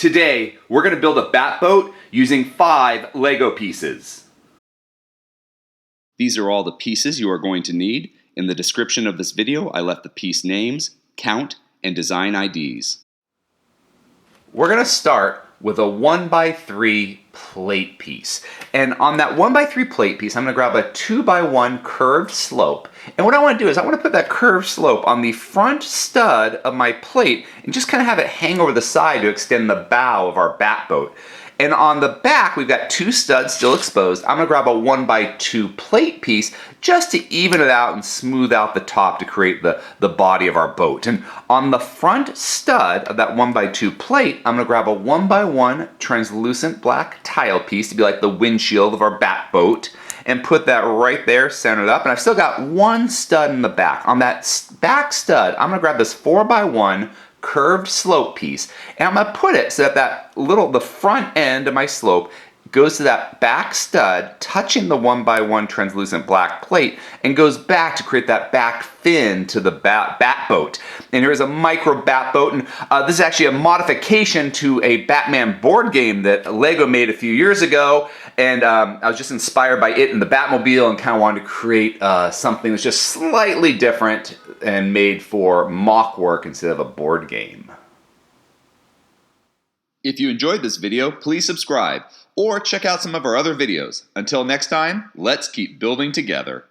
Today, we're going to build a Batboat using 5 Lego pieces. These are all the pieces you are going to need. In the description of this video, I left the piece names, count, and design IDs. We're going to start with a 1x3 plate piece. And on that 1x3 plate piece, I'm going to grab a 2x1 curved slope. And what I want to do is I want to put that curved slope on the front stud of my plate and just kind of have it hang over the side to extend the bow of our Batboat. And on the back, we've got 2 studs still exposed. I'm going to grab a 1x2 plate piece just to even it out and smooth out the top to create the body of our boat. And on the front stud of that 1x2 plate, I'm going to grab a 1x1 translucent black tile piece to be like the windshield of our Batboat and put that right there, centered up. And I've still got 1 stud in the back. On that back stud, I'm going to grab this 4x1 curved slope piece, and I'm going to put it so that the front end of my slope goes to that back stud, touching the 1x1 translucent black plate, and goes back to create that back fin to the Batboat. And here's a micro Batboat, and this is actually a modification to a Batman board game that Lego made a few years ago, and I was just inspired by it and the Batmobile and kind of wanted to create something that's just slightly different and made for mock work instead of a board game. If you enjoyed this video, please subscribe or check out some of our other videos. Until next time, let's keep building together.